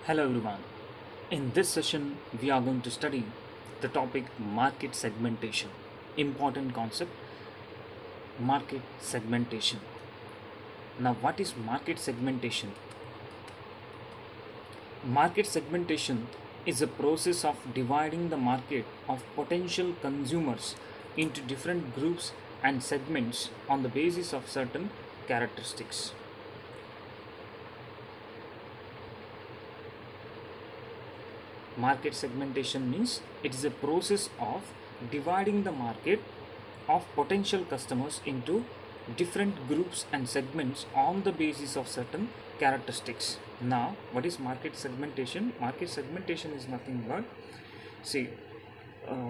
Hello everyone. In this session, we are going to study the topic market segmentation. Important concept market segmentation. Now, what is market segmentation? Market segmentation is a process of dividing the market of potential consumers into different groups and segments on the basis of certain characteristics. Market segmentation means it is a process of dividing the market of potential customers into different groups and segments on the basis of certain characteristics. Now, what is market segmentation? Market segmentation is nothing but see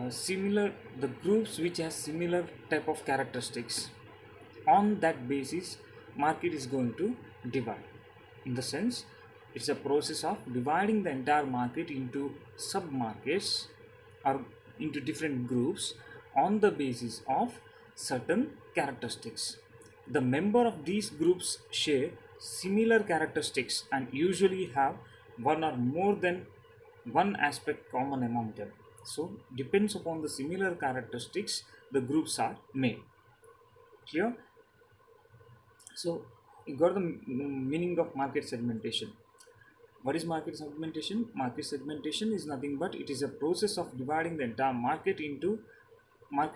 similar the groups which has similar type of characteristics. On that basis, market is going to divide. In the sense, it's a process of dividing the entire market into sub markets or into different groups on the basis of certain characteristics. The member of these groups share similar characteristics and usually have one or more than one aspect common among them. So depends upon the similar characteristics the groups are made. Clear? So you got the meaning of market segmentation. What is market segmentation? Market segmentation is nothing but it is a process of dividing the entire market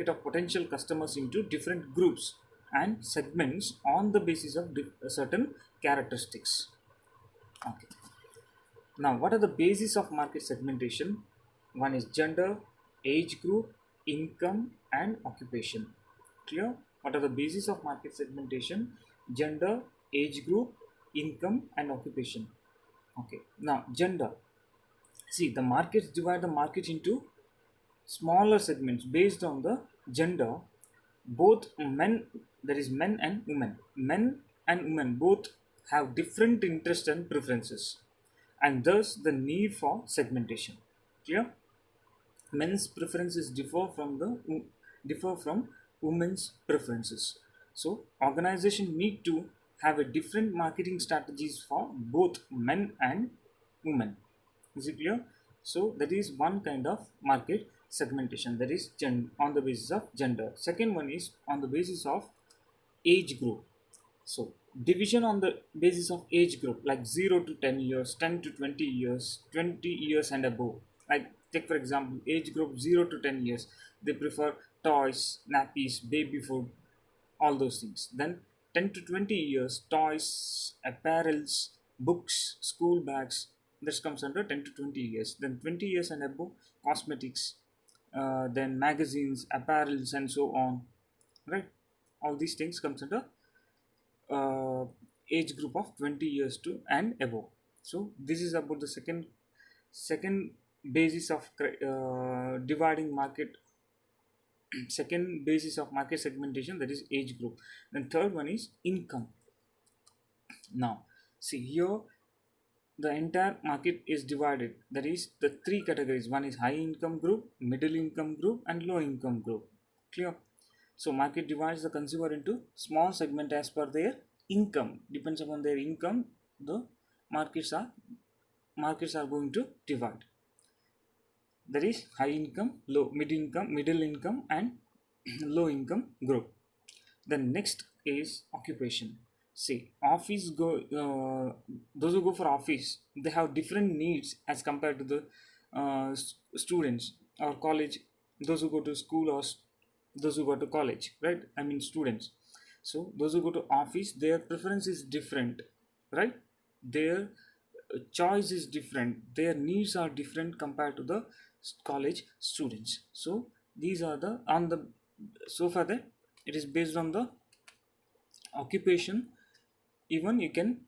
of potential customers into different groups and segments on the basis of certain characteristics. Okay. Now, what are the basis of market segmentation? One is gender, age group, income, and occupation. Clear? What are the basis of market segmentation? Gender, age group, income, and occupation. Okay. Now, gender. See, the markets divide the market into smaller segments based on the gender. Both men, there is men and women. Men and women both have different interests and preferences, and thus the need for segmentation. Clear? Men's preferences differ from women's preferences. So organization need to have a different marketing strategies for both men and women. Is it clear? So that is one kind of market segmentation, that is on the basis of gender. Second one is on the basis of age group. So division on the basis of age group, like 0 to 10 years, 10 to 20 years, 20 years and above. Like take for example age group 0 to 10 years, they prefer toys, nappies, baby food, all those things. Then 10 to 20 years, toys, apparels, books, school bags, this comes under 10 to 20 years. Then 20 years and above, cosmetics, then magazines, apparels, and so on, right? All these things comes under uh, age group of 20 years to and above. So this is about the second basis of dividing market. Second basis of market segmentation, that is age group. Then third one is income. Now see here, the entire market is divided, that is the three categories. One is high income group, middle income group, and low income group. Clear? So market divides the consumer into small segment as per their income. Depends upon their income, the markets are going to divide. That is high income, middle income, and low income group. The next is occupation. See, office go those who go for office, they have different needs as compared to the students or college. Those who go to school or those who go to college, right? I mean students. So those who go to office, their preference is different, right? Their choice is different. Their needs are different compared to the college students. So these are the on the so far that it is based on the occupation. Even you can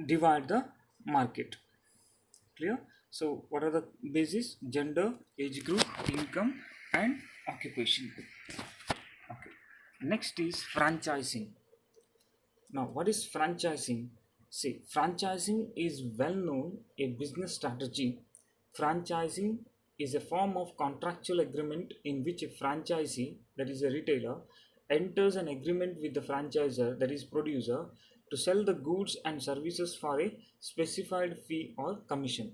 divide the market. Clear? So what are the basis? Gender, age group, income, and occupation. Okay. Next is franchising. Now what is franchising? See, franchising is well known a business strategy. Franchising is a form of contractual agreement in which a franchisee, that is a retailer, enters an agreement with the franchisor, that is producer, to sell the goods and services for a specified fee or commission.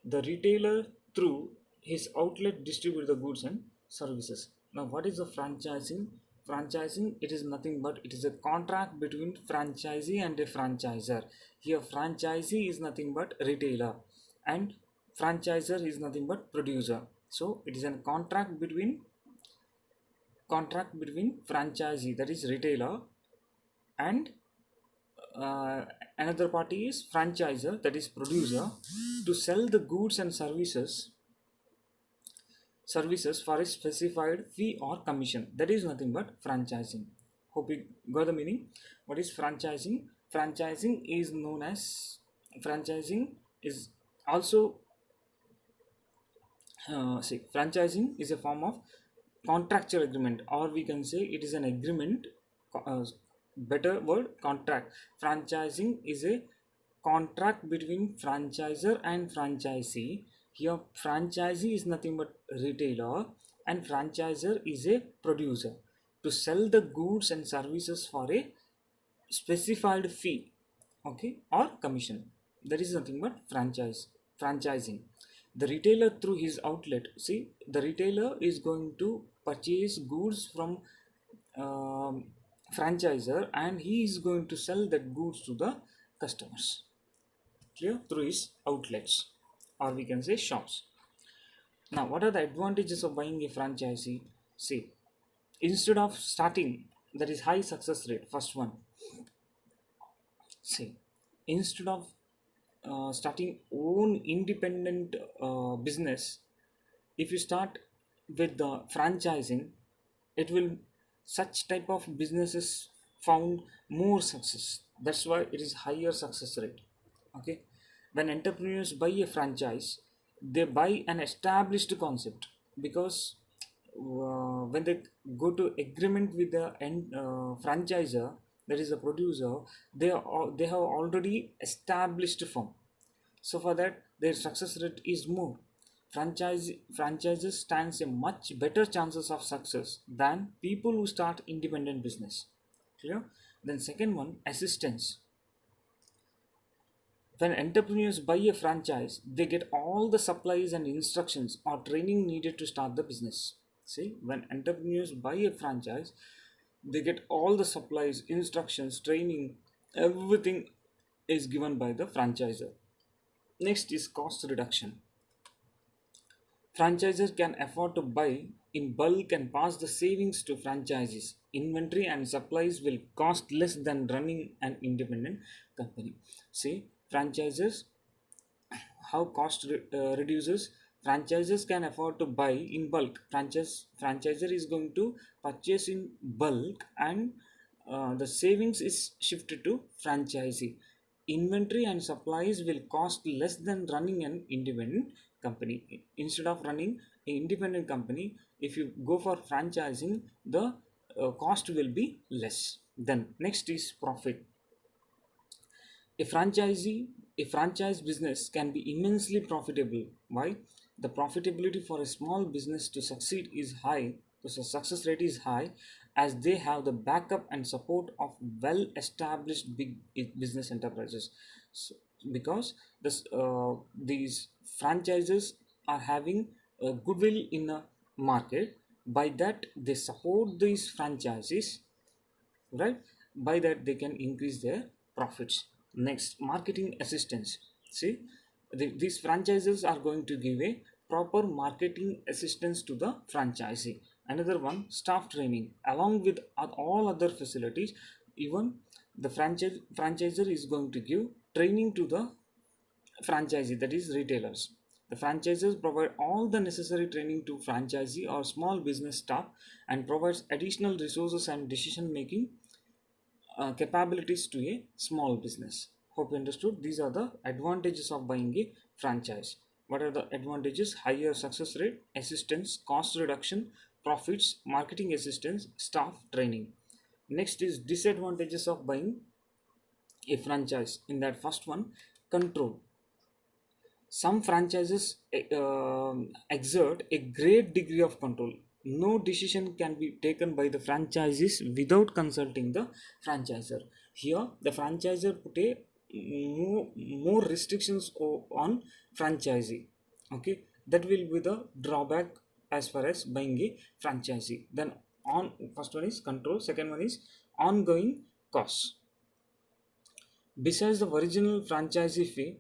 The retailer through his outlet distribute the goods and services. Now, what is the franchising? Franchising, it is nothing but it is a contract between franchisee and a franchisor. Here, franchisee is nothing but retailer, and franchisor is nothing but producer. So, it is a contract between franchisee, that is retailer, and uh, another party is franchisor, that is producer, to sell the goods and services for a specified fee or commission. That is nothing but franchising. Hope you got the meaning. What is franchising? Franchising is also franchising is a form of contractual agreement, or we can say it is an agreement. uh, Better word, contract. Franchising is a contract between franchisor and franchisee. Here franchisee is nothing but retailer and franchisor is a producer, to sell the goods and services for a specified fee, okay, or commission. That is nothing but franchising. The retailer through his outlet, see, the retailer is going to purchase goods from um, franchisor, and he is going to sell that goods to the customers, clear, through his outlets, or we can say shops. Now, what are the advantages of buying a franchisee? See, instead of starting, that is high success rate, first one. See, instead of starting own independent business, if you start with the franchising, it will, such type of businesses found more success. That's why it is higher success rate. Okay, when entrepreneurs buy a franchise, they buy an established concept, because when they go to agreement with the franchisor, that is a producer, they have already established firm. So for that, their success rate is more. Franchises stands a much better chances of success than people who start independent business. Clear? Then second one, assistance. When entrepreneurs buy a franchise, they get all the supplies and instructions or training needed to start the business. See, when entrepreneurs buy a franchise, they get all the supplies, instructions, training, everything is given by the franchisor. Next is cost reduction. Franchisors can afford to buy in bulk and pass the savings to franchisees. Inventory and supplies will cost less than running an independent company. See, franchisors, how cost reduces. Franchisors can afford to buy in bulk. Franchisor is going to purchase in bulk, and the savings is shifted to franchisee. Inventory and supplies will cost less than running an independent company. Instead of running an independent company, if you go for franchising, the cost will be less. Then next is profit. A franchisee, a franchise business can be immensely profitable. Why? The profitability for a small business to succeed is high, the success rate is high, as they have the backup and support of well established big business enterprises. So, because these franchises are having a goodwill in a market, by that they support these franchises, right? By that they can increase their profits. Next, marketing assistance. See, these franchises are going to give a proper marketing assistance to the franchisee. Another one, staff training, along with all other facilities. Even the franchisor is going to give training to the franchisee, that is retailers. The franchises provide all the necessary training to franchisee or small business staff, and provides additional resources and decision making capabilities to a small business. Hope you understood. These are the advantages of buying a franchise. What are the advantages? Higher success rate, assistance, cost reduction, profits, marketing assistance, staff training. Next is disadvantages of buying a franchise. In that first one, control. Some franchises exert a great degree of control. No decision can be taken by the franchisees without consulting the franchisor. Here the franchisor put a more restrictions on franchisee. Okay, that will be the drawback as far as buying a franchisee. Then on first one is control, second one is ongoing costs. Besides the original franchisee fee,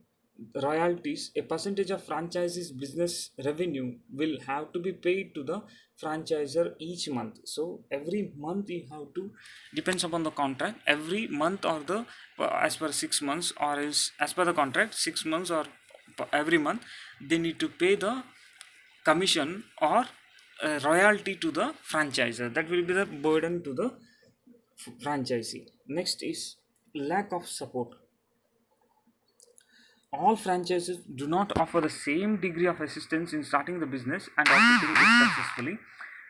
royalties, a percentage of franchisee's business revenue will have to be paid to the franchisor each month. So every month you have to, depends upon the contract, every month or the as per 6 months, or is as per the contract 6 months or every month they need to pay the commission or royalty to the franchisor. That will be the burden to the franchisee. Next is lack of support. All franchises do not offer the same degree of assistance in starting the business and operating it successfully.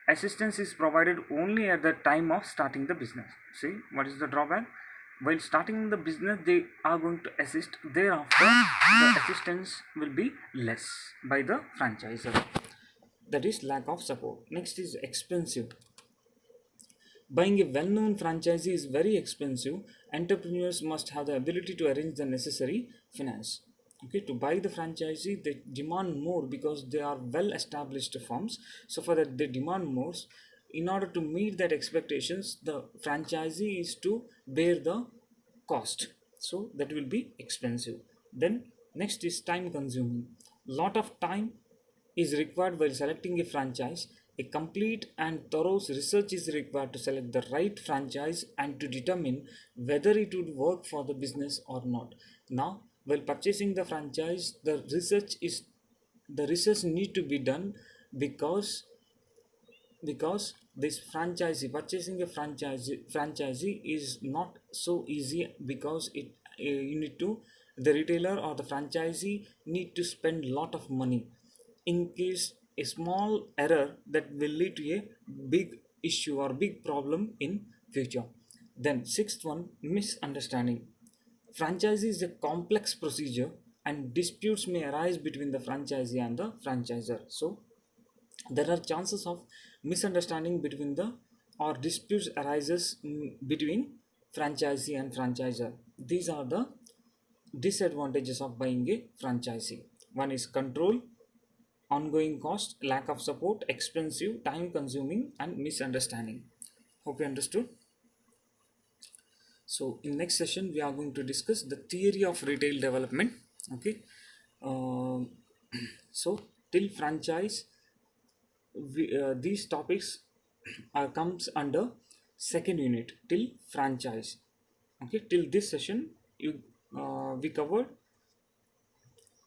Assistance is provided only at the time of starting the business. See, what is the drawback? While starting the business, they are going to assist. Thereafter, the assistance will be less by the franchisor. That is lack of support. Next is expensive. Buying a well known franchisee is very expensive. Entrepreneurs must have the ability to arrange the necessary finance. Okay, to buy the franchisee, they demand more because they are well established firms. So, for that, they demand more. In order to meet that expectations, the franchisee is to bear the cost. So, that will be expensive. Then, next is time consuming. Lot of time is required while selecting a franchise. A complete and thorough research is required to select the right franchise and to determine whether it would work for the business or not. Now, while purchasing the franchise, the research need to be done because this franchisee, purchasing a franchisee is not so easy, because it you need to, the retailer or the franchisee need to spend lot of money. In case a small error, that will lead to a big issue or big problem in future. Then sixth one, misunderstanding. Franchisee is a complex procedure and disputes may arise between the franchisee and the franchisor. So there are chances of misunderstanding between the, or disputes arises between franchisee and franchisor. These are the disadvantages of buying a franchisee. One is control, ongoing cost, lack of support, expensive, time consuming, and misunderstanding. Hope you understood. So in next session we are going to discuss the theory of retail development. Okay. Um so till franchise, these topics comes under second unit till franchise. Okay, till this session you we covered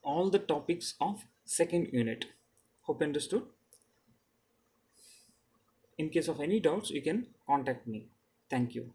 all the topics of second unit. Hope you understood. In case of any doubts, you can contact me. Thank you.